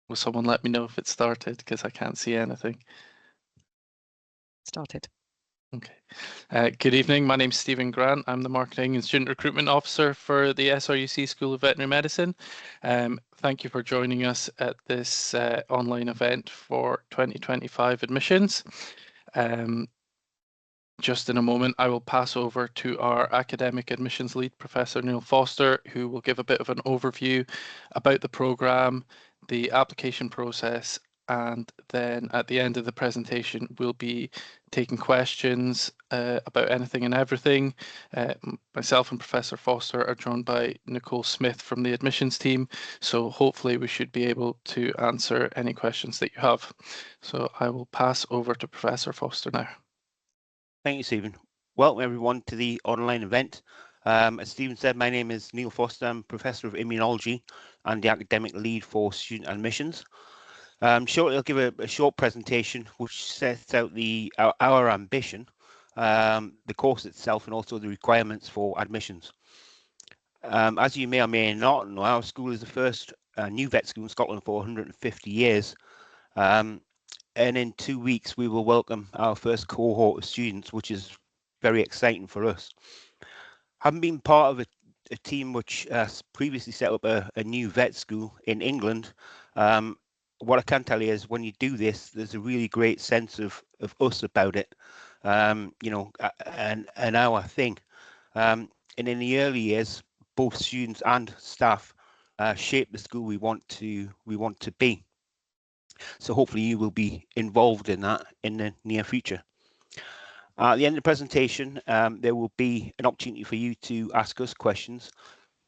Will someone let me know if it started, because I can't see anything? Started. Okay. Good evening. My name's Stephen Grant. I'm the Marketing and Student Recruitment Officer for the SRUC School of Veterinary Medicine. Thank you for joining us at this online event for 2025 admissions. Just in a moment, I will pass over to our academic admissions lead, Professor Neil Foster, who will give a bit of an overview about the programme, the application process, and then at the end of the presentation, we'll be taking questions about anything and everything. Myself and Professor Foster are joined by Nicole Smith from the admissions team, so hopefully we should be able to answer any questions that you have. So I will pass over to Professor Foster now. Thank you, Stephen. Welcome everyone to the online event. As Stephen said, my name is Neil Foster. I'm Professor of Immunology and the Academic Lead for Student Admissions. Shortly, I'll give a short presentation which sets out our ambition, the course itself, and also the requirements for admissions. As you may or may not know, our school is the first new vet school in Scotland for 150 years. And in 2 weeks, we will welcome our first cohort of students, which is very exciting for us. Having been part of a team which previously set up a new vet school in England, what I can tell you is when you do this, there's a really great sense of us about it, you know, and our thing. And in the early years, both students and staff shape the school we want to be. So hopefully you will be involved in that in the near future. At the end of the presentation, there will be an opportunity for you to ask us questions,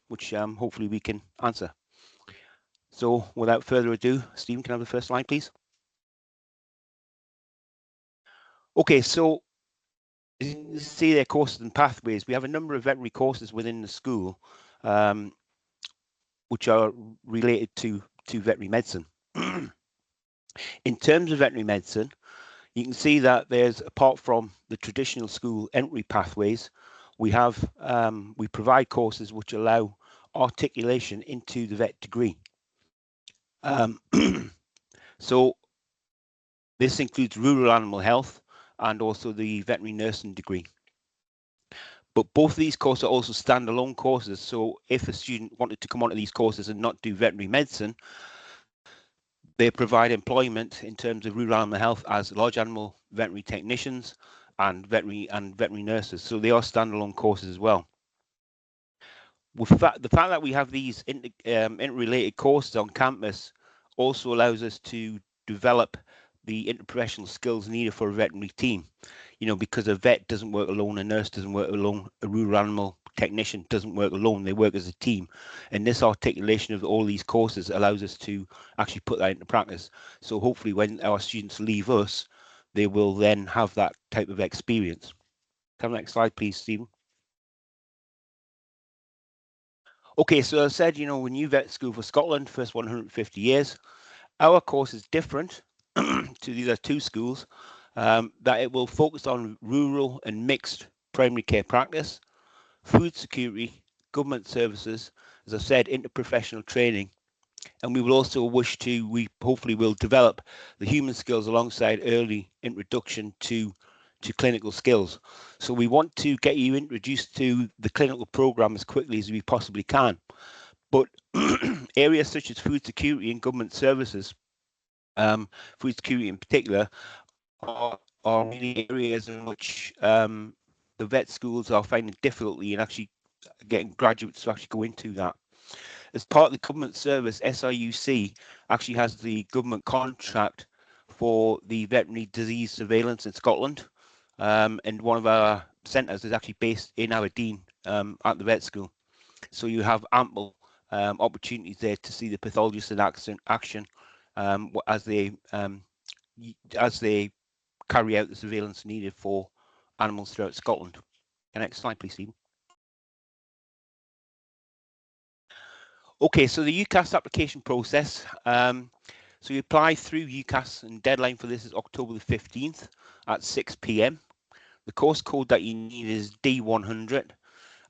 which hopefully we can answer. So without further ado, Stephen, can I have the first slide, please? Okay, so as you can see there, courses and pathways. We have a number of veterinary courses within the school, which are related to veterinary medicine. In terms of veterinary medicine, you can see that there's, apart from the traditional school entry pathways, we provide courses which allow articulation into the vet degree. So this includes rural animal health and also the veterinary nursing degree. But both of these courses are also standalone courses. So if a student wanted to come onto these courses and not do veterinary medicine, they provide employment in terms of rural animal health as large animal veterinary technicians and veterinary nurses. So they are standalone courses as well. With the fact that we have these interrelated courses on campus also allows us to develop the interprofessional skills needed for a veterinary team. You know, because a vet doesn't work alone, a nurse doesn't work alone, a rural animal technician doesn't work alone, they work as a team. And this articulation of all these courses allows us to actually put that into practice. So hopefully when our students leave us, they will then have that type of experience. Come next slide, please, Stephen. Okay, so as I said, you know, we're new vet school for Scotland, first 150 years. Our course is different to the other two schools, that it will focus on rural and mixed primary care practice, food security, government services, as I said, interprofessional training. And we will also we hopefully will develop the human skills alongside early introduction to clinical skills. So we want to get you introduced to the clinical program as quickly as we possibly can. But areas such as food security and government services, food security in particular, are really areas in which the vet schools are finding difficulty in actually getting graduates to actually go into that. As part of the government service, SRUC actually has the government contract for the veterinary disease surveillance in Scotland. And one of our centres is actually based in Aberdeen at the vet school. So you have ample opportunities there to see the pathologists in action as they carry out the surveillance needed for animals throughout Scotland. Next slide, please, Stephen. Okay, so the UCAS application process. So you apply through UCAS, and deadline for this is October the 15th at 6 p.m. The course code that you need is D100,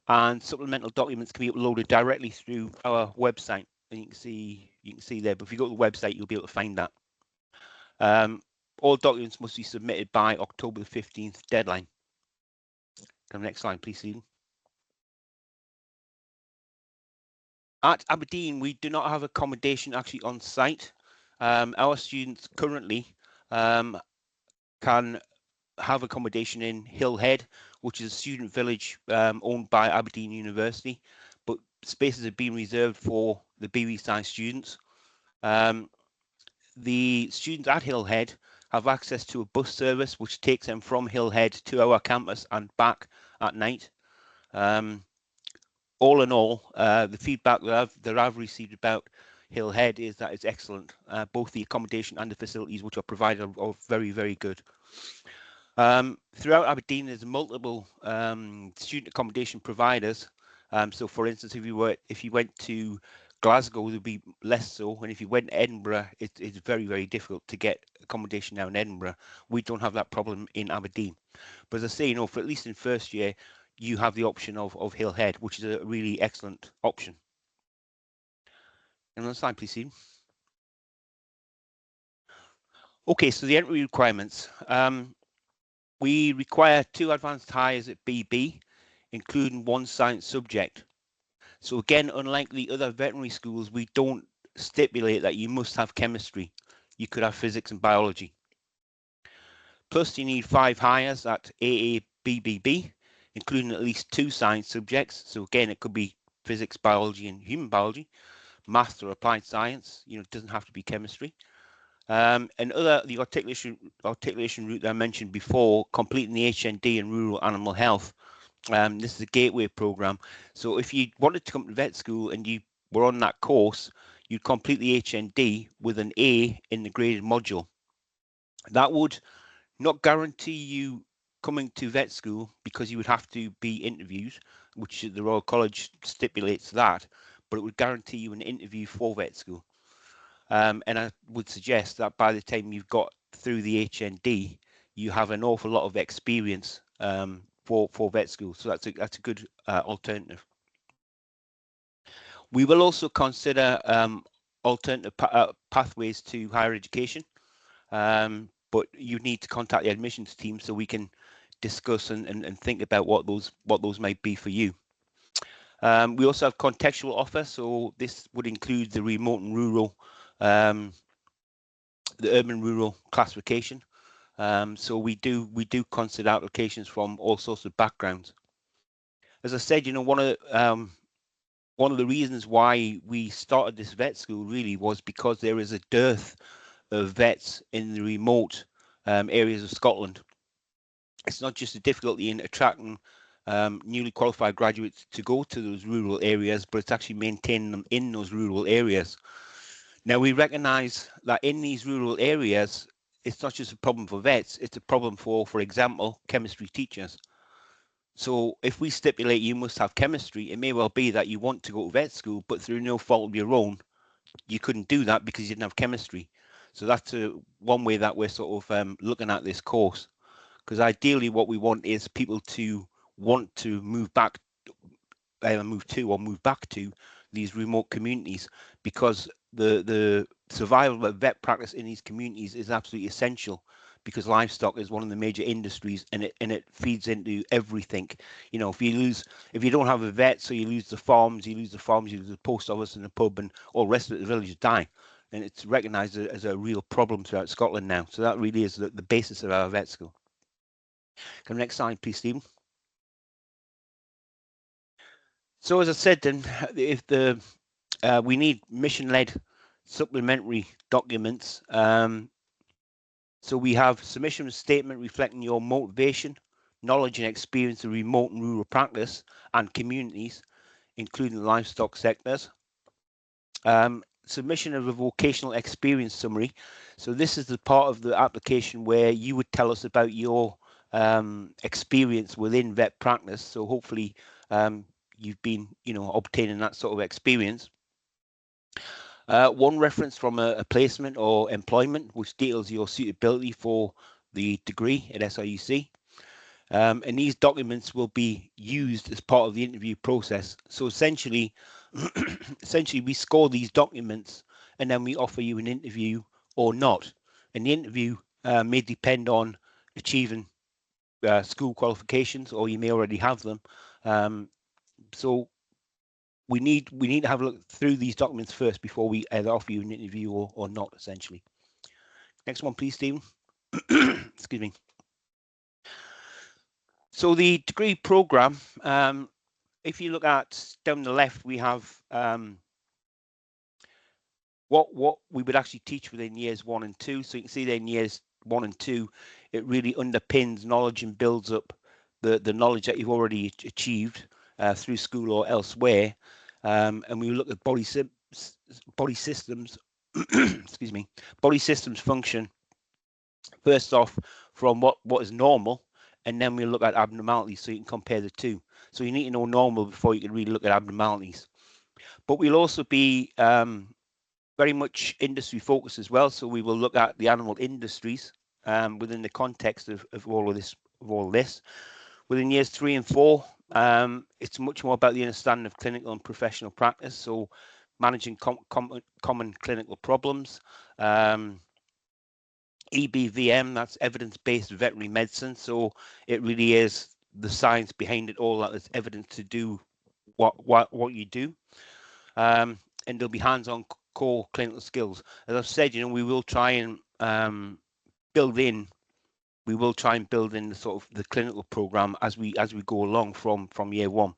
and supplemental documents can be uploaded directly through our website. and you can see there. But if you go to the website, you'll be able to find that. All documents must be submitted by October the 15th deadline. Come next slide, please, Stephen. At Aberdeen, we do not have accommodation actually on site. Our students currently can have accommodation in Hillhead, which is a student village owned by Aberdeen University, but spaces have been reserved for the BVSci students. The students at Hillhead have access to a bus service which takes them from Hillhead to our campus and back at night. All in all, the feedback that I've received about Hillhead is that it's excellent. Both the accommodation and the facilities which are provided are very, very good. Throughout Aberdeen, there's multiple student accommodation providers. So, for instance, if you went to Glasgow, there'd be less so, and if you went to Edinburgh, it's very, very difficult to get accommodation now in Edinburgh. We don't have that problem in Aberdeen. But as I say, for at least in first year, you have the option of Hillhead, which is a really excellent option. And on the slide, please, Stephen. Okay, so the entry requirements. We require 2 advanced hires at BB, including 1 science subject. So again, unlike the other veterinary schools, we don't stipulate that you must have chemistry. You could have physics and biology. Plus, you need 5 hires at AABBB, including at least 2 science subjects. So again, it could be physics, biology, and human biology, maths or applied science. It doesn't have to be chemistry. And the articulation route that I mentioned before, completing the HND in rural animal health. This is a gateway program. So if you wanted to come to vet school and you were on that course, you'd complete the HND with an A in the graded module. That would not guarantee you coming to vet school because you would have to be interviewed, which the Royal College stipulates that, but it would guarantee you an interview for vet school. And I would suggest that by the time you've got through the HND, you have an awful lot of experience for vet school. So that's a good alternative. We will also consider alternative pathways to higher education, but you need to contact the admissions team so we can discuss and think about what those might be for you. We also have contextual offer, so this would include the remote and rural, the urban rural classification. So we do consider applications from all sorts of backgrounds. As I said, one of the reasons why we started this vet school really was because there is a dearth of vets in the remote areas of Scotland. It's not just a difficulty in attracting newly qualified graduates to go to those rural areas, but it's actually maintaining them in those rural areas. Now, we recognise that in these rural areas, it's not just a problem for vets, it's a problem for example, chemistry teachers. So if we stipulate you must have chemistry, it may well be that you want to go to vet school, but through no fault of your own, you couldn't do that because you didn't have chemistry. So that's one way that we're sort of looking at this course. Because ideally what we want is people to want to move back, move back to these remote communities, because the survival of vet practice in these communities is absolutely essential, because livestock is one of the major industries and it feeds into everything. If you don't have a vet, so you lose the farms, you lose the post office and the pub, and all the rest of the villages die. And it's recognised as a real problem throughout Scotland now. So that really is the basis of our vet school. Come next slide, please, Stephen. So as I said, then, if we need mission-led supplementary documents. So we have submission statement reflecting your motivation, knowledge and experience of remote and rural practice and communities, including the livestock sectors. Submission of a vocational experience summary. So this is the part of the application where you would tell us about your experience within vet practice. So hopefully you've been, obtaining that sort of experience. One reference from a placement or employment, which details your suitability for the degree at SRUC. And these documents will be used as part of the interview process. So essentially, Essentially, we score these documents and then we offer you an interview or not. And the interview may depend on achieving school qualifications, or you may already have them. So we need to have a look through these documents first before we either offer you an interview or not, essentially. Next one, please, Stephen. Excuse me. So the degree program, if you look at down the left, we have what we would actually teach within years 1 and 2. So you can see that in years 1 and 2, it really underpins knowledge and builds up the knowledge that you've already achieved through school or elsewhere. And we look at body systems, excuse me, body systems function first off from what is normal, and then we look at abnormalities so you can compare the two. So you need to know normal before you can really look at abnormalities. But we'll also be very much industry focused as well. So we will look at the animal industries within the context of all of this. Within years 3 and 4, it's much more about the understanding of clinical and professional practice. So managing common clinical problems. EBVM, that's evidence-based veterinary medicine. So it really is the science behind it all, that is evidence to do what you do. And there'll be hands-on core clinical skills. As I've said, we will try and build in the sort of the clinical program as we go along from year 1.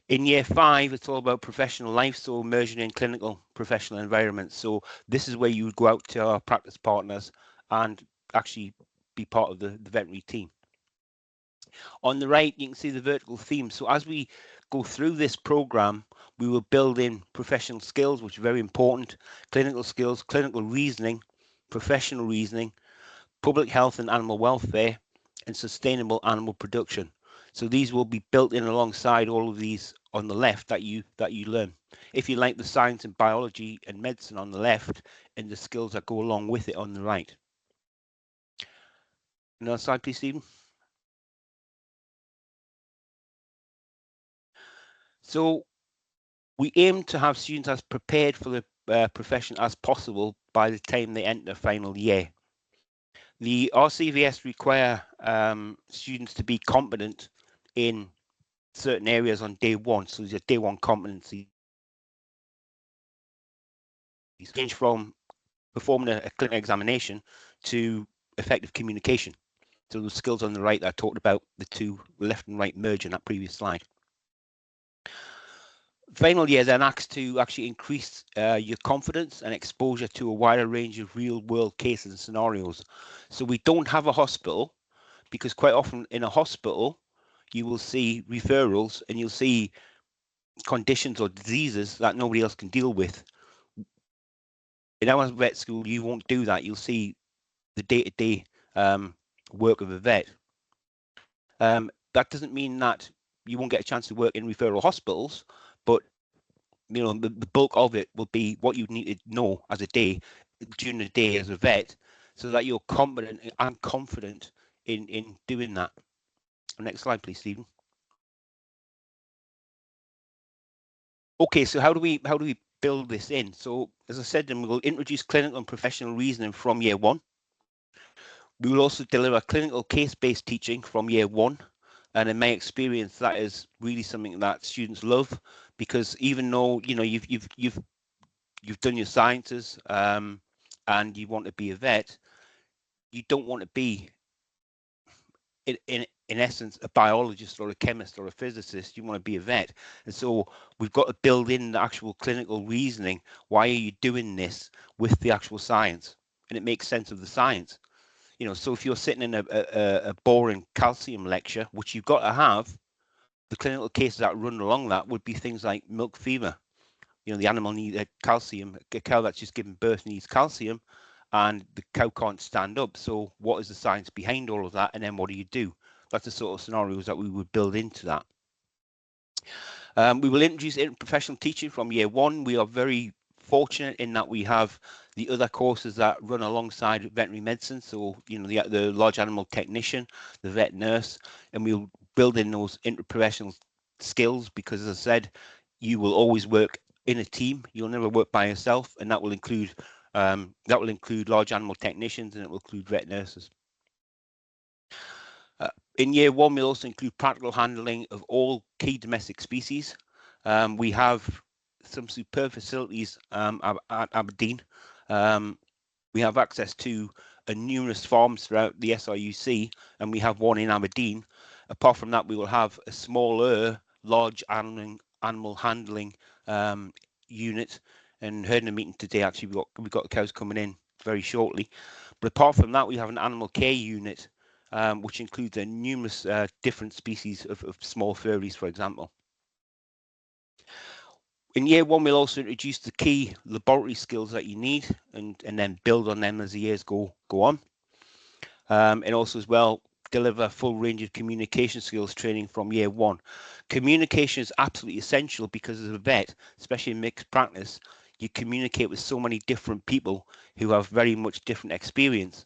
In year 5, it's all about professional life, so immersion in clinical professional environments. So this is where you would go out to our practice partners and actually be part of the veterinary team. On the right, you can see the vertical theme. So as we go through this program, we will build in professional skills, which are very important, clinical skills, clinical reasoning, professional reasoning, public health and animal welfare, and sustainable animal production. So these will be built in alongside all of these on the left that you learn. If you like the science and biology and medicine on the left, and the skills that go along with it on the right. Another slide, please, Stephen. So we aim to have students as prepared for the profession as possible by the time they enter final year. The RCVS require students to be competent in certain areas on day 1. So these are day 1 competencies. Range from performing a clinical examination to effective communication. So the skills on the right that I talked about, the two left and right merge in that previous slide. Final year then acts to actually increase your confidence and exposure to a wider range of real world cases and scenarios. So we don't have a hospital, because quite often in a hospital you will see referrals and you'll see conditions or diseases that nobody else can deal with. In our vet school, you won't do that. You'll see the day-to-day work of a vet. That doesn't mean that you won't get a chance to work in referral hospitals, but the bulk of it will be what you need to know as a day during the day as a vet, so that you're competent and confident in doing that. Next slide, please, Stephen. Okay, so how do we build this in? So as I said, then we will introduce clinical and professional reasoning from year 1. We will also deliver clinical case-based teaching from year 1. And in my experience, that is really something that students love, because even though you've done your sciences and you want to be a vet, you don't want to be in essence a biologist or a chemist or a physicist. You want to be a vet. And so we've got to build in the actual clinical reasoning. Why are you doing this with the actual science? And it makes sense of the science. So if you're sitting in a boring calcium lecture, which you've got to have, the clinical cases that run along that would be things like milk fever. The animal needs calcium. A cow that's just given birth needs calcium, and the cow can't stand up. So what is the science behind all of that? And then what do you do? That's the sort of scenarios that we would build into that. We will introduce professional teaching from year 1. We are very fortunate in that we have the other courses that run alongside veterinary medicine. So, the large animal technician, the vet nurse, and we'll build in those interprofessional skills, because as I said, you will always work in a team. You'll never work by yourself, and that will include large animal technicians, and it will include vet nurses. In year one, we'll also include practical handling of all key domestic species. We have some superb facilities at Aberdeen. We have access to numerous farms throughout the SRUC, and we have one in Aberdeen. Apart from that, we will have a smaller, large animal handling unit. And heard in a meeting today, actually, we've got the cows coming in very shortly. But apart from that, we have an animal care unit, which includes numerous different species of small furries, for example. In year one, we'll also introduce the key laboratory skills that you need, and then build on them as the years go on. And also as well, deliver full range of communication skills training from year one. Communication is absolutely essential because as a vet, especially in mixed practice, you communicate with so many different people who have very much different experience.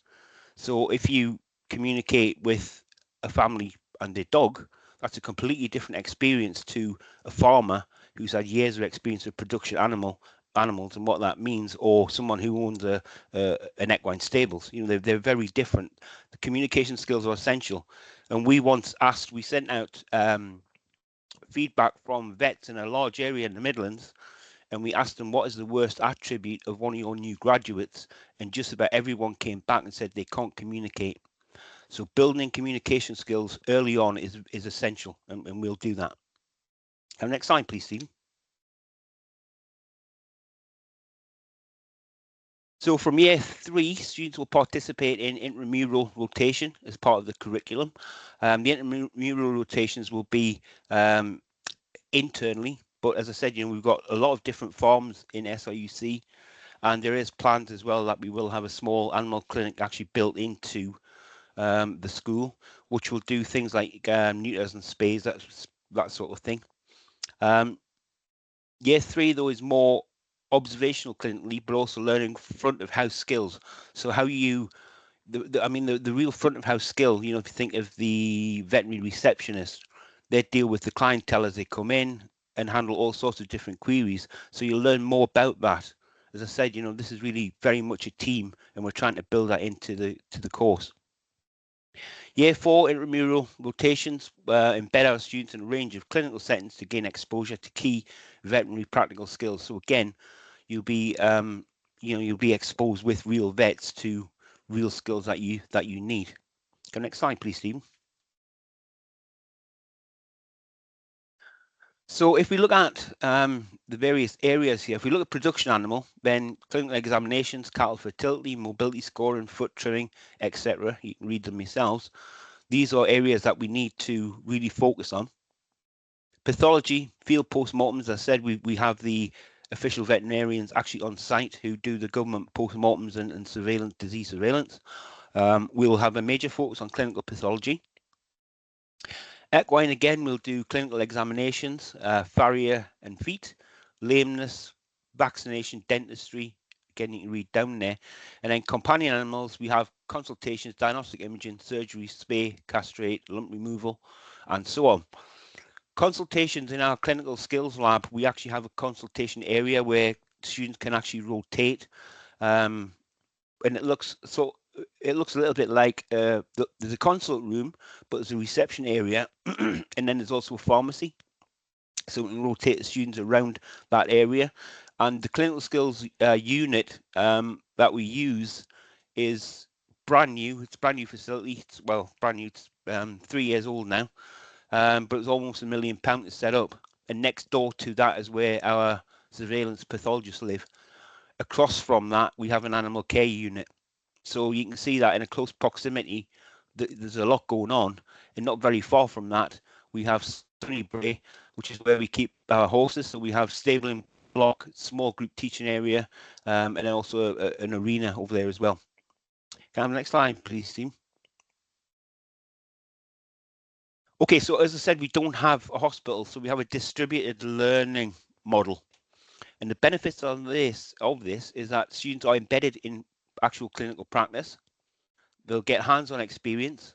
So if you communicate with a family and their dog, that's a completely different experience to a farmer who's had years of experience with production animals and what that means, or someone who owns an equine stables. You know, they're very different. The communication skills are essential. And we sent out feedback from vets in a large area in the Midlands, and we asked them what is the worst attribute of one of your new graduates, and just about everyone came back and said they can't communicate. So building communication skills early on is essential, and we'll do that. Next slide, please, Stephen. So from year 3, students will participate in intramural rotation as part of the curriculum. The intramural rotations will be internally, but as I said, we've got a lot of different farms in SRUC, and there is plans as well that we will have a small animal clinic actually built into the school, which will do things like neuters and spays, that sort of thing. Year 3, though, is more observational clinically, but also learning front of house skills. So how you, the real front of house skill, if you think of the veterinary receptionist, they deal with the clientele as they come in and handle all sorts of different queries. So you'll learn more about that. As I said, this is really very much a team, and we're trying to build that into the course. Year 4, intramural rotations embed our students in a range of clinical settings to gain exposure to key veterinary practical skills. So again, you'll be exposed with real vets to real skills that you need. Go next slide, please, Stephen. So if we look at the various areas here, if we look at production animal, then clinical examinations, cattle fertility, mobility scoring, foot trimming, etc. You can read them yourselves. These are areas that we need to really focus on. Pathology, field postmortems, as I said, we have the official veterinarians actually on site who do the government postmortems and surveillance, disease surveillance. We will have a major focus on clinical pathology. Equine, again, we'll do clinical examinations, farrier and feet, lameness, vaccination, dentistry. Again, you can read down there. And then companion animals, we have consultations, diagnostic imaging, surgery, spay, castrate, lump removal, and so on. Consultations in our clinical skills lab, we actually have a consultation area where students can actually rotate. And it looks a little bit like there's a consult room, but there's a reception area, and then there's also a pharmacy. So we can rotate the students around that area. And the clinical skills unit that we use is brand new. It's a brand new facility. It's, well, brand new. It's 3 years old now, but it's almost £1 million to set up. And next door to that is where our surveillance pathologists live. Across from that, we have an animal care unit. So you can see that in a close proximity, there's a lot going on. And not very far from that, we have Bray, which is where we keep our horses. So we have stabling block, small group teaching area, and then also an arena over there as well. Can I have the next slide, please, Steve? Okay, so as I said, we don't have a hospital, so we have a distributed learning model. And the benefits of this is that students are embedded in actual clinical practice. They'll get hands-on experience.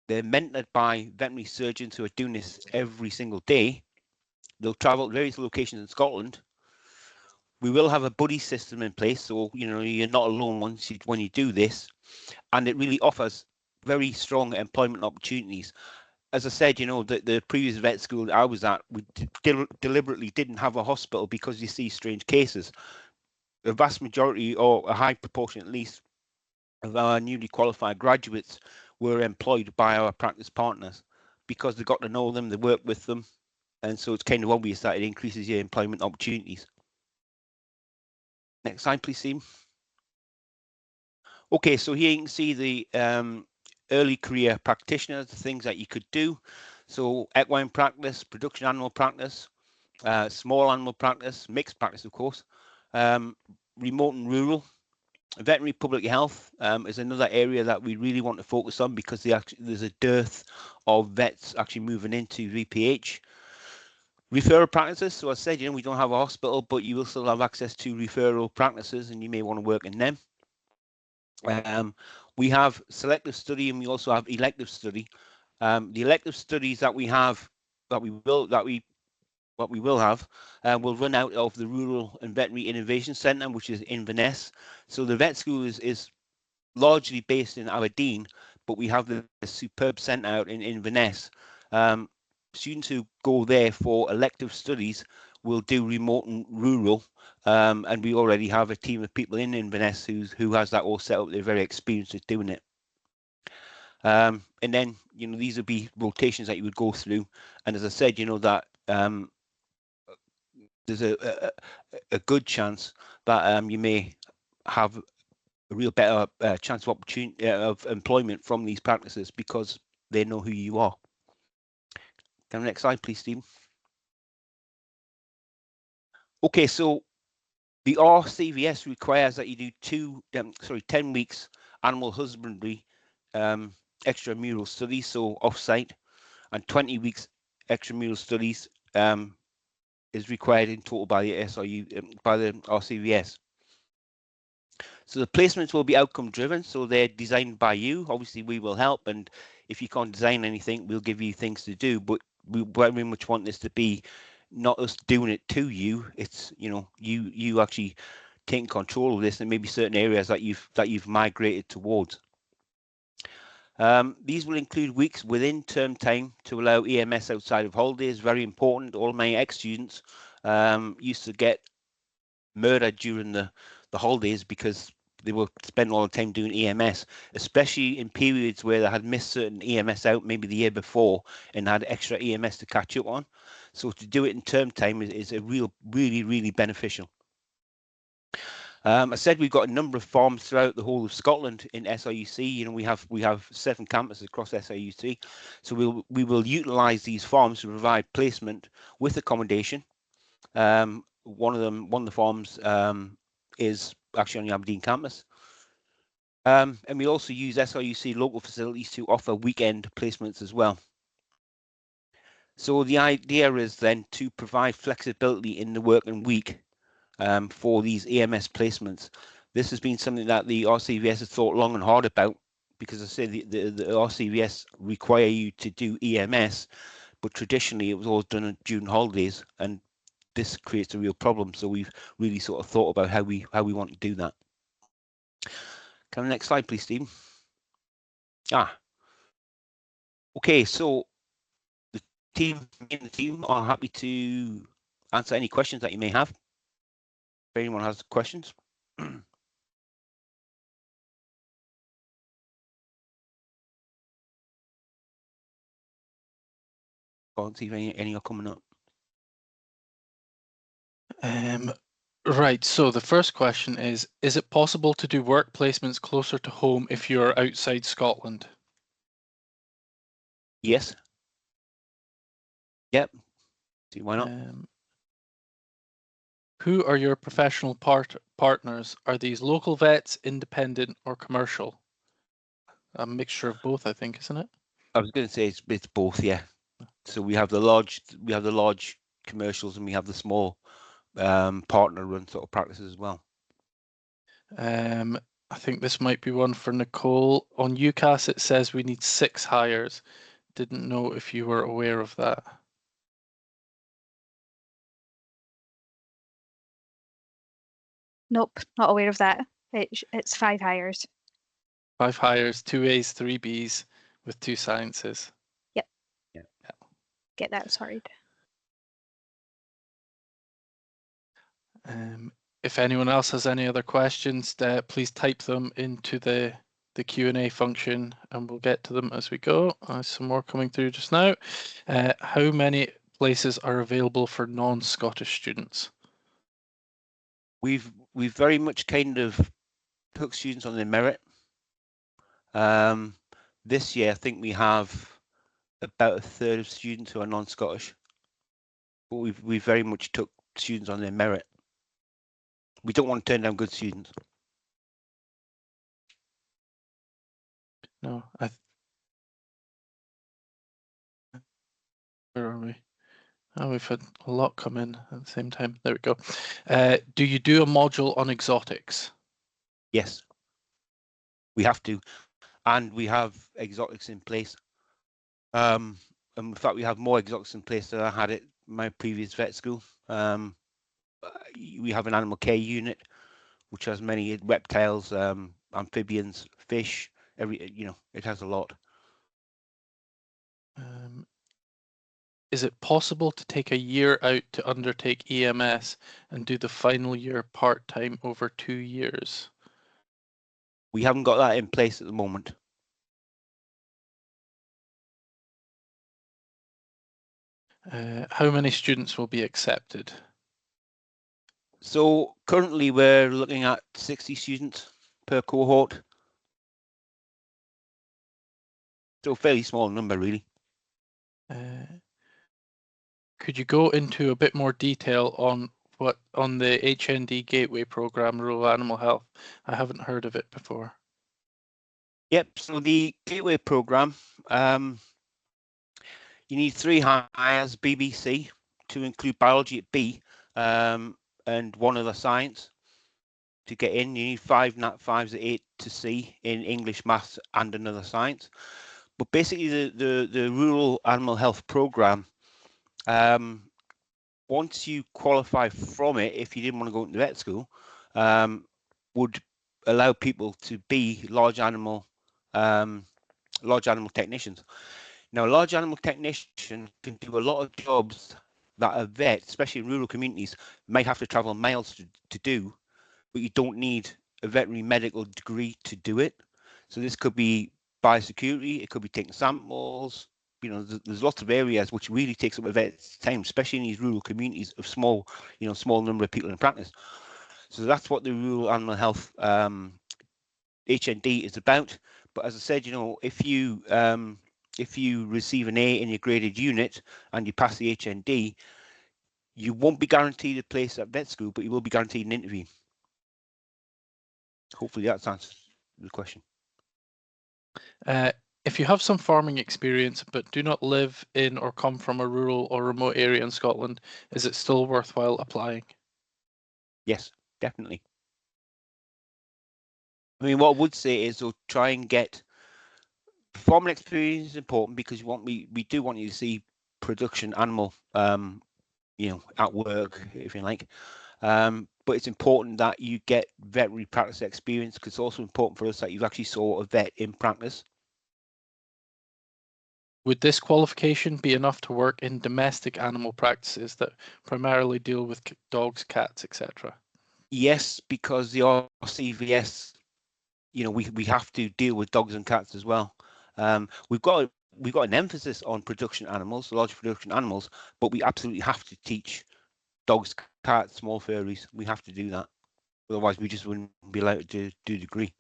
They're mentored by veterinary surgeons who are doing this every single day. They'll travel to various locations in Scotland. We will have a buddy system in place, so you're not alone when you do this, and it really offers very strong employment opportunities. As I said, the previous vet school I was at, we deliberately didn't have a hospital because you see strange cases. The vast majority, or a high proportion at least, of our newly qualified graduates were employed by our practice partners because they got to know them, they work with them, and so it's kind of obvious that it increases your employment opportunities. Next slide, please, Steve. Okay, so here you can see the early career practitioners, the things that you could do. So equine practice, production animal practice, small animal practice, mixed practice, of course, remote and rural. Veterinary public health is another area that we really want to focus on because there's a dearth of vets actually moving into VPH. Referral practices, so I said, we don't have a hospital, but you will still have access to referral practices and you may want to work in them. We have selective study and we also have elective study. The elective studies that we have, that we will have, will run out of the Rural and Veterinary Innovation Centre, which is Inverness. So the vet school is largely based in Aberdeen, but we have the superb centre out in Inverness. Students who go there for elective studies will do remote and rural, and we already have a team of people in Inverness who has that all set up. They're very experienced at doing it. And then, these would be rotations that you would go through. And as I said, that there's a good chance that you may have a real better chance of opportunity of employment from these practices because they know who you are. Can the next slide, please, Stephen? Okay, so the RCVS requires that you do 10 weeks animal husbandry extramural studies, so off-site, and 20 weeks extramural studies is required in total by the SRU, by the RCVS. So the placements will be outcome driven, so they're designed by you. Obviously, we will help, and if you can't design anything, we'll give you things to do. But we very much want this to be not us doing it to you. It's you actually taking control of this, and maybe certain areas that you've migrated towards. These will include weeks within term time to allow EMS outside of holidays. Very important. All my ex-students used to get murdered during the holidays because they will spend all the time doing EMS, especially in periods where they had missed certain EMS out maybe the year before and had extra EMS to catch up on. So to do it in term time is a really beneficial. I said we've got a number of farms throughout the whole of Scotland in SRUC. We have 7 campuses across SRUC, so we will utilise these farms to provide placement with accommodation. One of the farms is actually on the Aberdeen campus, and we also use SRUC local facilities to offer weekend placements as well. So the idea is then to provide flexibility in the working week for these EMS placements. This has been something that the RCVS has thought long and hard about because I say the RCVS require you to do EMS, but traditionally it was always done during holidays, and this creates a real problem. So we've really sort of thought about how we want to do that. Can the next slide, please, Stephen? Okay, so the team are happy to answer any questions that you may have. If anyone has questions. Can't see if any are coming up. Right, so the first question is it possible to do work placements closer to home if you're outside Scotland? Yes. Yep. See, why not? Who are your professional partners? Are these local vets, independent, or commercial? A mixture of both, I think, isn't it? I was going to say it's both, yeah. So we have the large commercials and we have the small partner-run sort of practices as well. I think this might be one for Nicole. On UCAS, it says we need 6 hires. Didn't know if you were aware of that. Nope, not aware of that. It's 5 hires. 5 hires, 2 A's, 3 B's with 2 sciences. Yep. Yeah. Get that sorted. If anyone else has any other questions, please type them into the Q&A function and we'll get to them as we go. Some more coming through just now. How many places are available for non-Scottish students? We've very much kind of took students on their merit. This year, I think we have about a third of students who are non-Scottish, but we very much took students on their merit. We don't want to turn down good students. No, where are we? Oh, we've had a lot come in at the same time. There we go. Do you do a module on exotics? Yes, we have to, and we have exotics in place. And in fact, we have more exotics in place than I had at my previous vet school. We have an animal care unit, which has many reptiles, amphibians, fish. It has a lot. Is it possible to take a year out to undertake EMS and do the final year part-time over 2 years? We haven't got that in place at the moment. How many students will be accepted? So currently we're looking at 60 students per cohort. So a fairly small number, really. Could you go into a bit more detail on the HND Gateway program, Rural Animal Health? I haven't heard of it before. Yep. So the Gateway program, you need 3 hires BVSci to include biology at B, and 1 other science. To get in, you need 5 Nat 5s at 8 to C in English, maths, and another science. But basically, the Rural Animal Health program, once you qualify from it, if you didn't want to go into vet school, would allow people to be large animal technicians. Now, a large animal technician can do a lot of jobs that a vet, especially in rural communities, might have to travel miles to do, but you don't need a veterinary medical degree to do it. So this could be biosecurity, it could be taking samples. There's lots of areas which really takes up a vet's time, especially in these rural communities of small number of people in practice. So that's what the Rural Animal Health HND is about. But as I said, if you receive an A in your graded unit and you pass the HND, you won't be guaranteed a place at vet school, but you will be guaranteed an interview. Hopefully that answers the question. If you have some farming experience but do not live in or come from a rural or remote area in Scotland, is it still worthwhile applying? Yes, definitely. I mean, what I would say is try and get farming experience is important because we do want you to see production animal, at work, if you like. But it's important that you get veterinary practice experience because it's also important for us that you've actually saw a vet in practice. Would this qualification be enough to work in domestic animal practices that primarily deal with dogs, cats, etc.? Yes, because the RCVS, we have to deal with dogs and cats as well. We've got an emphasis on production animals, large production animals, but we absolutely have to teach dogs, cats, small furries. We have to do that. Otherwise, we just wouldn't be allowed to do a degree.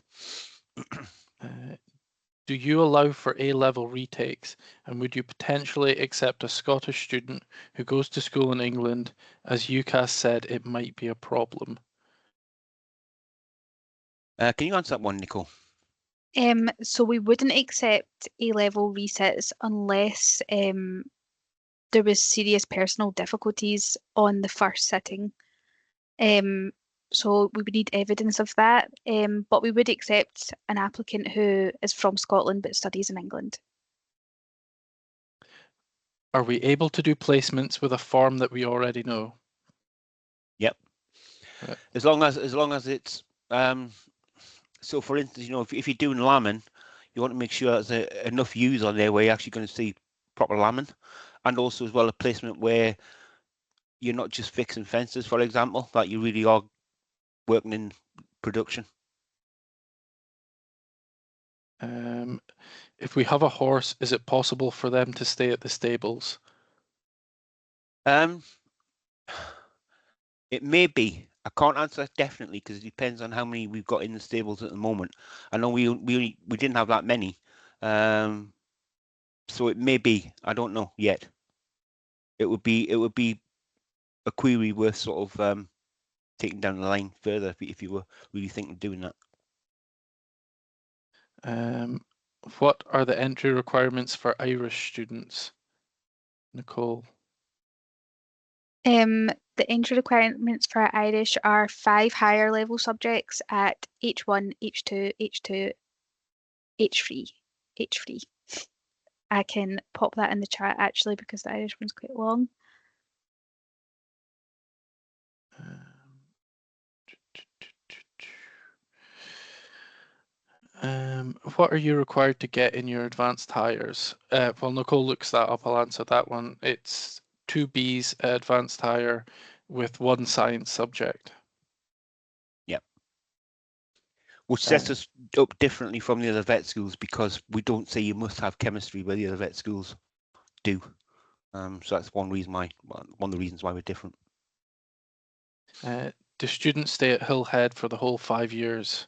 Do you allow for A-level retakes, and would you potentially accept a Scottish student who goes to school in England? As UCAS said, it might be a problem. Can you answer that one, Nicole? So we wouldn't accept A-level resits unless there was serious personal difficulties on the first sitting. So we would need evidence of that, but we would accept an applicant who is from Scotland but studies in England. Are we able to do placements with a farm that we already know? Yep. Right. As long as it's so for instance, if you're doing lambing, you want to make sure there's enough ewes on there where you're actually going to see proper lambing, and also as well a placement where you're not just fixing fences, for example, that you really are working in production. If we have a horse, is it possible for them to stay at the stables? It may be. I can't answer that definitely because it depends on how many we've got in the stables at the moment. I know we didn't have that many, so it may be. I don't know yet. It would be a query worth sort of taking down the line further if you were really thinking of doing that. What are the entry requirements for Irish students? Nicole. The entry requirements for Irish are 5 higher level subjects at H1, H2, H2, H3, H3. I can pop that in the chat actually because the Irish one's quite long. What are you required to get in your advanced hires? Well, Nicole looks that up. I'll answer that one. It's 2 Bs advanced hire with 1 science subject. Yep. Which sets us up differently from the other vet schools because we don't say you must have chemistry where the other vet schools do. So that's one of the reasons why we're different. Do students stay at Hillhead for the whole 5 years?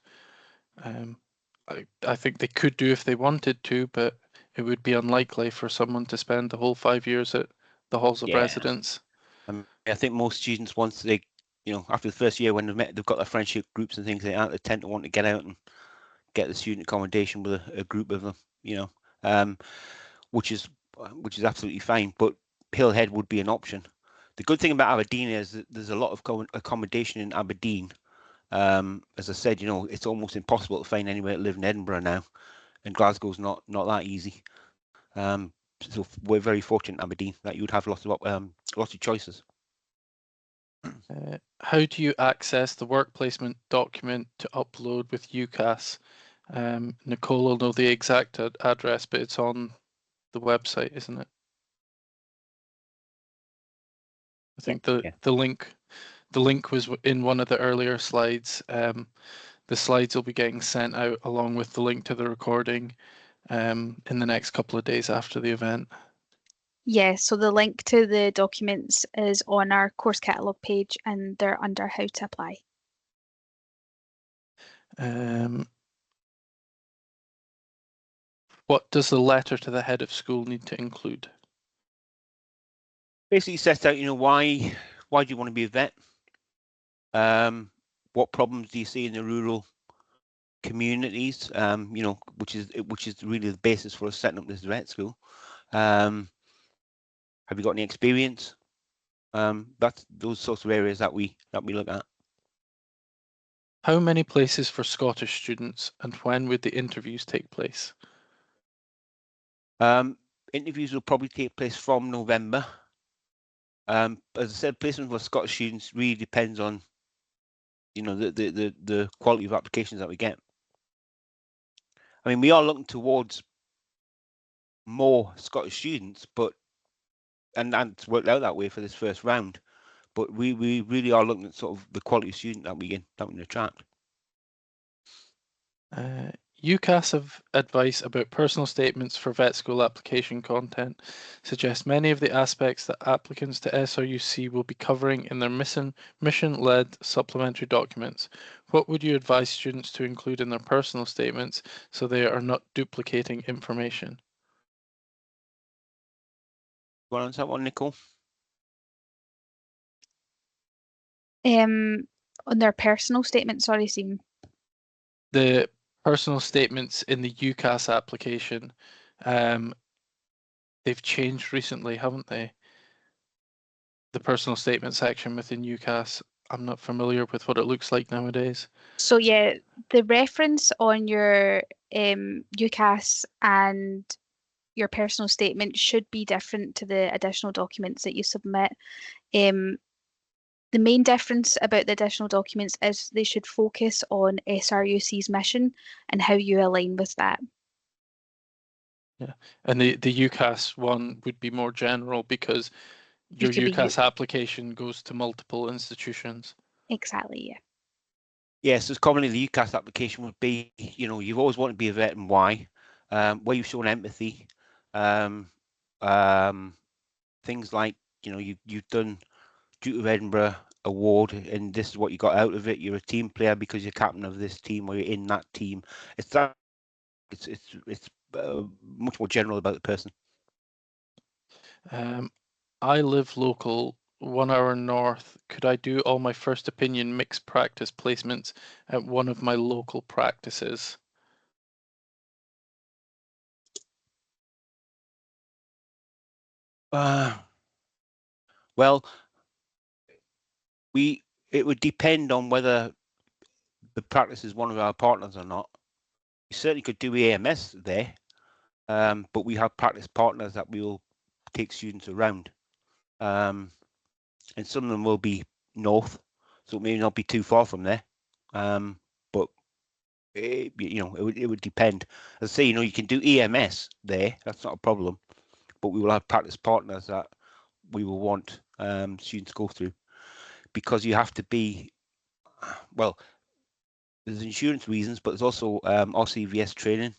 I think they could do if they wanted to, but it would be unlikely for someone to spend the whole 5 years at the halls of residence. I think most students, once they, after the first year when they've got their friendship groups and things like that, they tend to want to get out and get the student accommodation with a group of them, which is absolutely fine. But Hillhead would be an option. The good thing about Aberdeen is that there's a lot of accommodation in Aberdeen. As I said, it's almost impossible to find anywhere to live in Edinburgh now, and Glasgow's not that easy. So we're very fortunate in Aberdeen that you would have lots of choices. How do you access the work placement document to upload with UCAS? Nicole will know the exact address, but it's on the website, isn't it? I think the link was in one of the earlier slides. The slides will be getting sent out along with the link to the recording in the next couple of days after the event. Yes, so the link to the documents is on our course catalogue page and they're under how to apply. What does the letter to the head of school need to include? Basically sets out, why do you want to be a vet? What problems do you see in the rural communities? Which is really the basis for us setting up this vet school. Have you got any experience? That's those sorts of areas that we look at. How many places for Scottish students, and when would the interviews take place? Interviews will probably take place from November. As I said, placement for Scottish students really depends on, the quality of applications that we get. I mean, we are looking towards more Scottish students, and it's worked out that way for this first round. But we really are looking at sort of the quality of student that we can attract. UCAS of advice about personal statements for vet school application content suggests many of the aspects that applicants to SRUC will be covering in their mission-led supplementary documents. What would you advise students to include in their personal statements so they are not duplicating information? Want to answer that one, Nicole? On their personal statement, sorry, Stephen. The personal statements in the UCAS application, they've changed recently, haven't they? The personal statement section within UCAS. I'm not familiar with what it looks like nowadays. So yeah, the reference on your UCAS and your personal statement should be different to the additional documents that you submit. The main difference about the additional documents is they should focus on SRUC's mission and how you align with that. Yeah, and the UCAS one would be more general because your It could be UCAS application goes to multiple institutions. exactly, yeah. Yes, as commonly the UCAS application would be, you've always wanted to be a vet and why, where you've shown empathy, things like, you've done Duke of Edinburgh award and this is what you got out of it. You're a team player because you're captain of this team or you're in that team. It's much more general about the person. I live local, 1 hour north. Could I do all my first opinion mixed practice placements at one of my local practices? Well, it would depend on whether the practice is one of our partners or not. We certainly could do AMS there, but we have practice partners that we will take students around, and some of them will be north, so it may not be too far from there. But it would depend. As I say, you can do EMS there. That's not a problem, but we will have practice partners that we will want students to go through, because you have to be, well, there's insurance reasons, but there's also RCVS training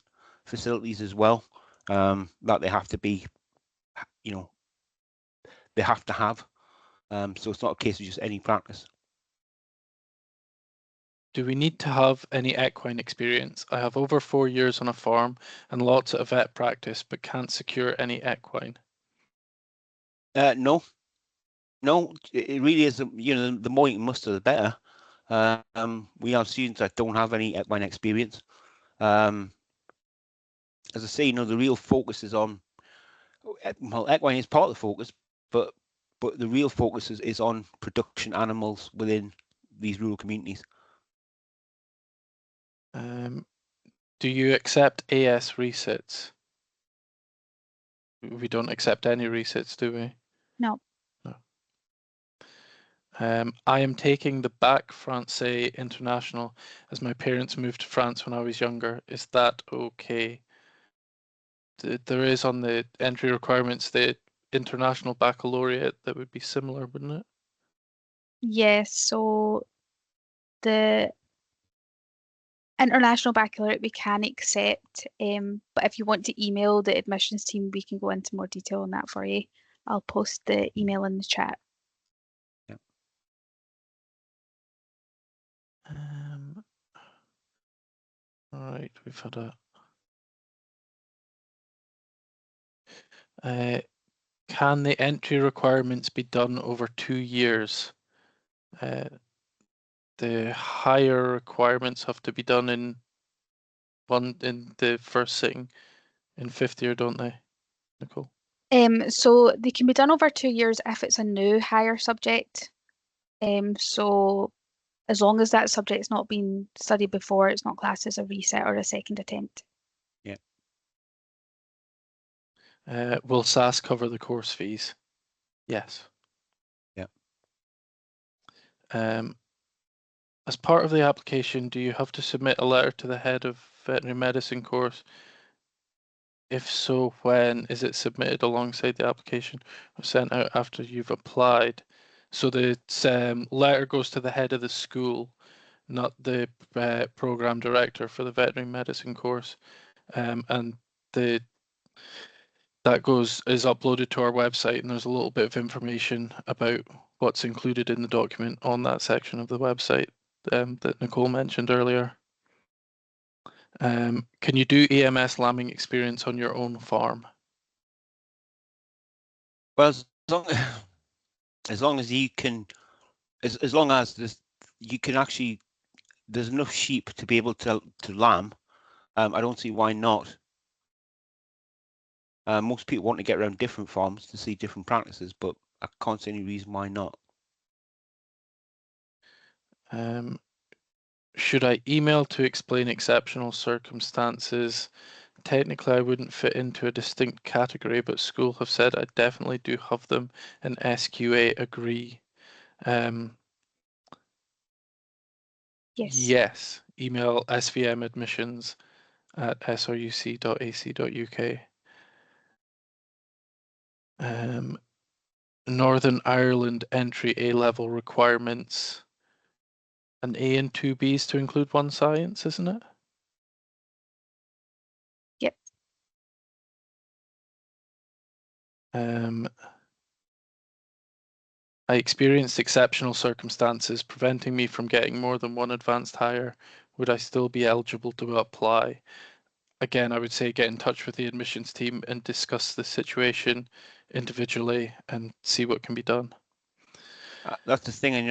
facilities as well that they have to be, they have to have. So it's not a case of just any practice. Do we need to have any equine experience? I have over 4 years on a farm and lots of vet practice, but can't secure any equine. No, it really is. The more you can muster, the better. We have students that don't have any equine experience. As I say, the real focus is on, well, equine is part of the focus, but the real focus is on production animals within these rural communities. Do you accept AS resits? We don't accept any resits, do we? No. No. I am taking the Bac Français International as my parents moved to France when I was younger. Is that okay? There is on the entry requirements the International Baccalaureate that would be similar, wouldn't it? Yes, so the International Baccalaureate we can accept, but if you want to email the admissions team, we can go into more detail on that for you. I'll post the email in the chat. Yeah. All right, we've had a. Can the entry requirements be done over 2 years? The higher requirements have to be done in the first sitting in 5th year, don't they, Nicole? So they can be done over 2 years if it's a new higher subject. So as long as that subject's not been studied before, it's not classed as a reset or a second attempt. Yeah. Will SAS cover the course fees? Yes. Yeah. As part of the application, do you have to submit a letter to the head of veterinary medicine course? If so, when is it submitted alongside the application or sent out after you've applied? So the letter goes to the head of the school, not the program director for the veterinary medicine course, and that is uploaded to our website, and there's a little bit of information about what's included in the document on that section of the website that Nicole mentioned earlier. Can you do EMS lambing experience on your own farm? Well, as long as you can, as long as you can actually, there's enough sheep to be able to lamb. I don't see why not. Most people want to get around different farms to see different practices, but I can't see any reason why not. Should I email to explain exceptional circumstances? Technically, I wouldn't fit into a distinct category, but school have said I definitely do have them, and SQA agree. Yes. Yes. Email svmadmissions@sruc.ac.uk. Northern Ireland entry A-level requirements. An A and two Bs to include one science, isn't it? Yep. I experienced exceptional circumstances preventing me from getting more than one advanced hire. Would I still be eligible to apply? Again, I would say get in touch with the admissions team and discuss the situation individually and see what can be done. That's the thing, and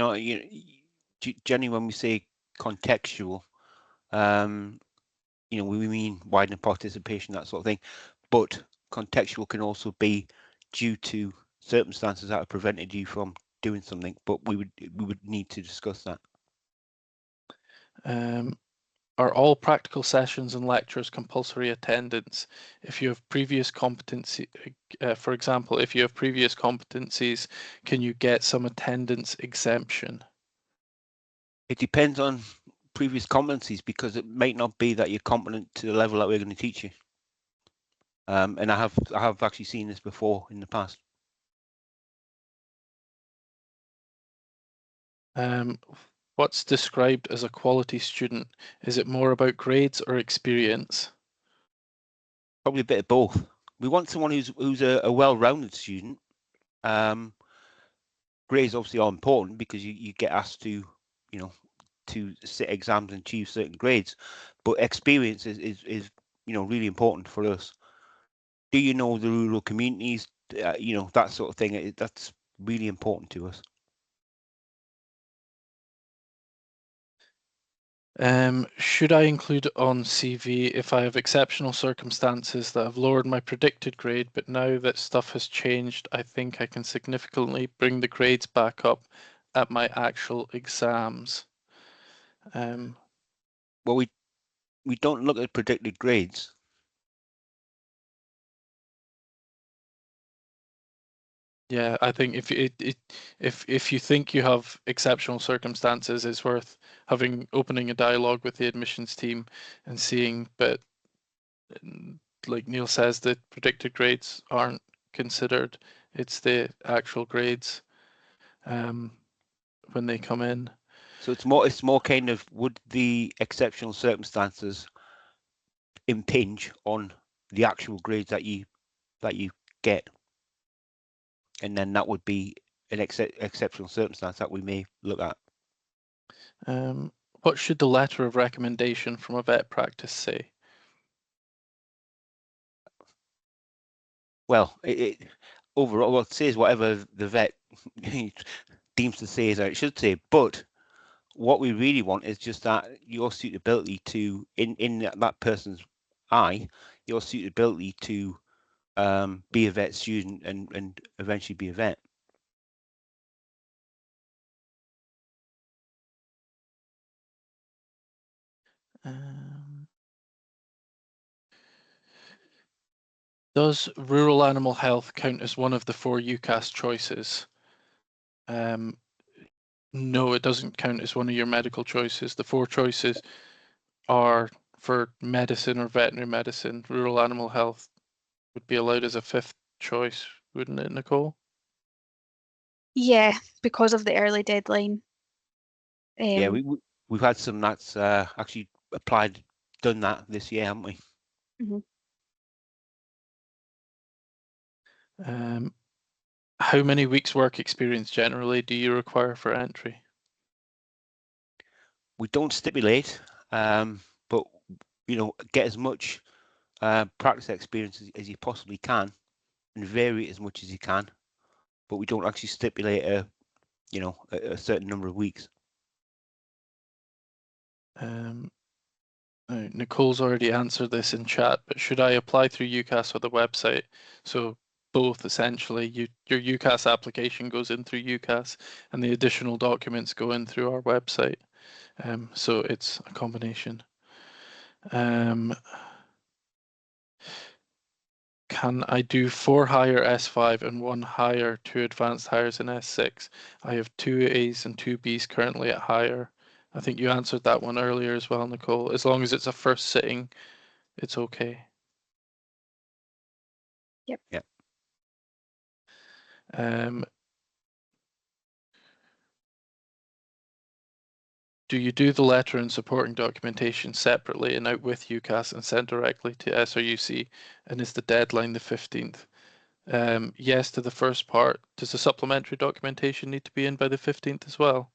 generally when we say contextual, we mean widening participation, that sort of thing. But contextual can also be due to circumstances that have prevented you from doing something. But we would need to discuss that. Are all practical sessions and lectures compulsory attendance? If you have previous competency, for example, if you have previous competencies, can you get some attendance exemption? It depends on previous competencies, because it might not be that you're competent to the level that we're going to teach you. And I have actually seen this before in the past. What's described as a quality student? Is it more about grades or experience? Probably a bit of both. We want someone who's a well-rounded student. Grades obviously are important because you get asked to, to sit exams and achieve certain grades, but experience is really important for us. Do you know the rural communities? That sort of thing. That's really important to us. Should I include on CV if I have exceptional circumstances that have lowered my predicted grade, but now that stuff has changed, I think I can significantly bring the grades back up at my actual exams? Well, we don't look at predicted grades. Yeah, I think if you think you have exceptional circumstances, it's worth opening a dialogue with the admissions team and seeing. But like Neil says, the predicted grades aren't considered. It's the actual grades when they come in. So it's more kind of, would the exceptional circumstances impinge on the actual grades that you get, and then that would be an exceptional circumstance that we may look at. What should the letter of recommendation from a vet practice say? Well, it overall, well, it says whatever the vet deems to say is what it should say, but what we really want is just that your suitability to, in that person's eye, your suitability to be a vet student and eventually be a vet. Does rural animal health count as one of the 4 UCAS choices? No, it doesn't count as one of your medical choices. The 4 choices are for medicine or veterinary medicine. Rural animal health would be allowed as a 5th choice, wouldn't it, Nicole? Yeah, because of the early deadline. Yeah, we've had some that's actually done that this year, haven't we? Mhm. How many weeks work experience generally do you require for entry? We don't stipulate, but get as much practice experience as you possibly can, and vary it as much as you can. But we don't actually stipulate a certain number of weeks. Nicole's already answered this in chat, but should I apply through UCAS or the website? So both essentially, your UCAS application goes in through UCAS and the additional documents go in through our website. So it's a combination. Can I do 4 higher S5 and 1 higher, 2 advanced hires in S6? I have 2 A's and 2 B's currently at higher. I think you answered that one earlier as well, Nicole. As long as it's a first sitting, it's okay. Yep. Yep. Do you do the letter and supporting documentation separately and out with UCAS and sent directly to SRUC? And is the deadline the 15th? Yes to the first part. Does the supplementary documentation need to be in by the 15th as well?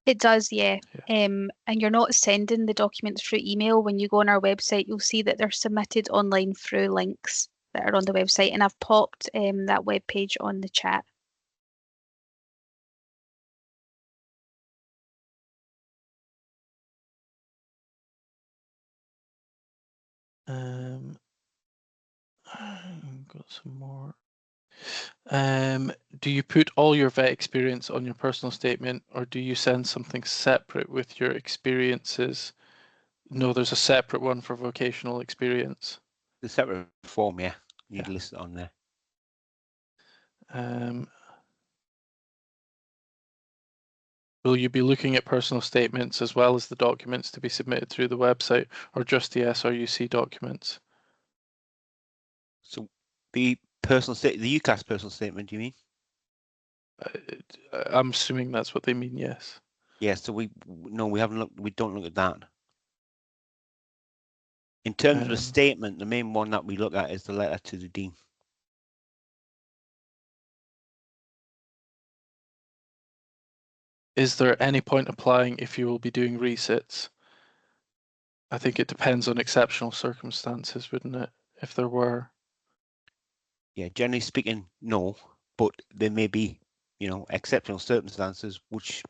It does, yeah. And you're not sending the documents through email. When you go on our website, you'll see that they're submitted online through links that are on the website, and I've popped that web page on the chat. Got some more. Do you put all your vet experience on your personal statement, or do you send something separate with your experiences? No, there's a separate one for vocational experience. The separate form, yeah. You'd list it on there. Will you be looking at personal statements as well as the documents to be submitted through the website, or just the SRUC documents? So the UCAS personal statement, do you mean? I'm assuming that's what they mean, yes. Yeah, so we haven't looked, we don't look at that. In terms of the statement, the main one that we look at is the letter to the Dean. Is there any point applying if you will be doing resits? I think it depends on exceptional circumstances, wouldn't it? If there were. Yeah, generally speaking, no, but there may be, exceptional circumstances which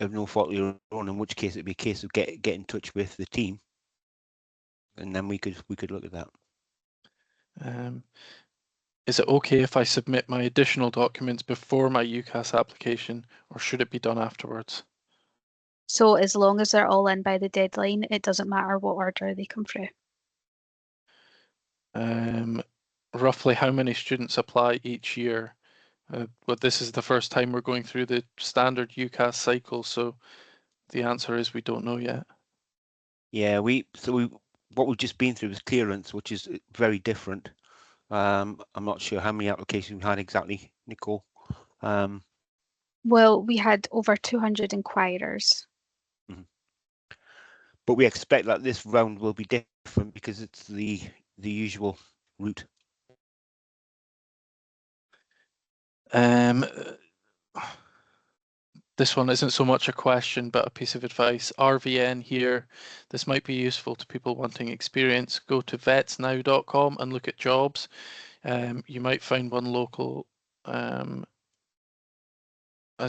of no fault of your own, in which case it'd be a case of get in touch with the team, and then we could look at that. Is it okay if I submit my additional documents before my UCAS application, or should it be done afterwards? So as long as they're all in by the deadline, it doesn't matter what order they come through. Roughly how many students apply each year? But this is the first time we're going through the standard UCAS cycle, so the answer is we don't know yet. Yeah, what we've just been through is clearance, which is very different. I'm not sure how many applications we had exactly, Nicole. Well, we had over 200 inquirers. But we expect that this round will be different because it's the usual route. This one isn't so much a question, but a piece of advice. RVN here. This might be useful to people wanting experience. Go to vetsnow.com and look at jobs. You might find one local as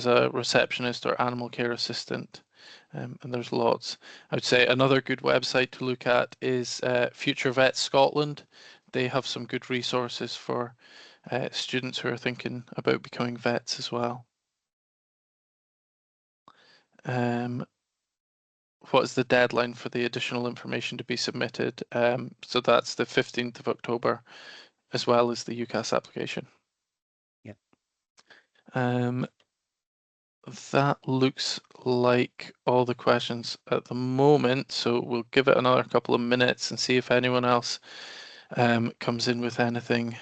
a receptionist or animal care assistant, and there's lots. I would say another good website to look at is Future Vets Scotland. They have some good resources for students who are thinking about becoming vets as well. What is the deadline for the additional information to be submitted? So that's the 15th of October, as well as the UCAS application. Yeah. That looks like all the questions at the moment, so we'll give it another couple of minutes and see if anyone else comes in with anything.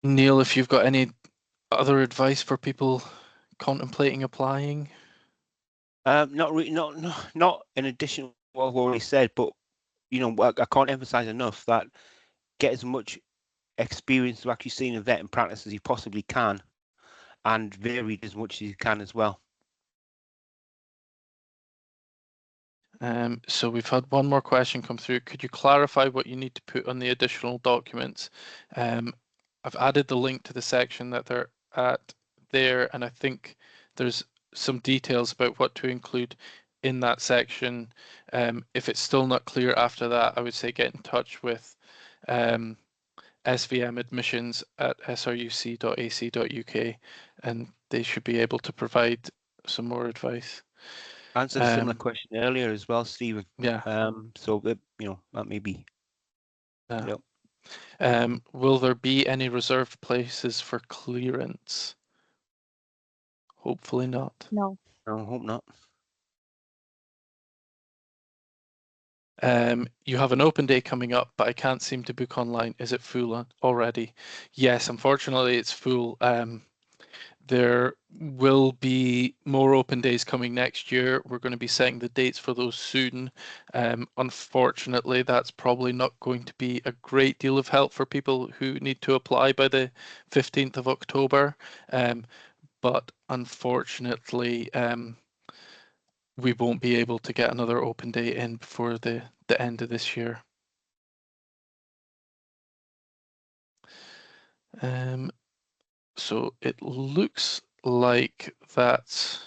Neil, if you've got any other advice for people contemplating applying? Not really, not in addition to what I've already said, but I can't emphasize enough that get as much experience of actually seeing a vet in practice as you possibly can, and varied as much as you can as well. So we've had one more question come through. Could you clarify what you need to put on the additional documents? I've added the link to the section that they're at there, and I think there's some details about what to include in that section. If it's still not clear after that, I would say get in touch with SVM admissions at sruc.ac.uk, and they should be able to provide some more advice. Answered a similar question earlier as well, Stephen. Yeah. So that that may be. Yeah. Will there be any reserved places for clearance? Hopefully not. No. No, I hope not. You have an open day coming up, but I can't seem to book online. Is it full already? Yes, unfortunately, it's full. There will be more open days coming next year. We're going to be setting the dates for those soon. Unfortunately, that's probably not going to be a great deal of help for people who need to apply by the 15th of October. But unfortunately, we won't be able to get another open day in before the end of this year. So it looks like that's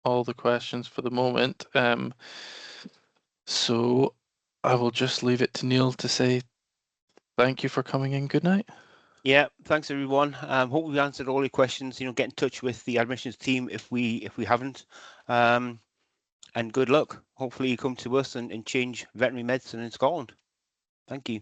all the questions for the moment. So I will just leave it to Neil to say thank you for coming in. Good night. Yeah, thanks everyone. Hope we've answered all your questions. Get in touch with the admissions team if we haven't. And good luck. Hopefully you come to us and change veterinary medicine in Scotland. Thank you.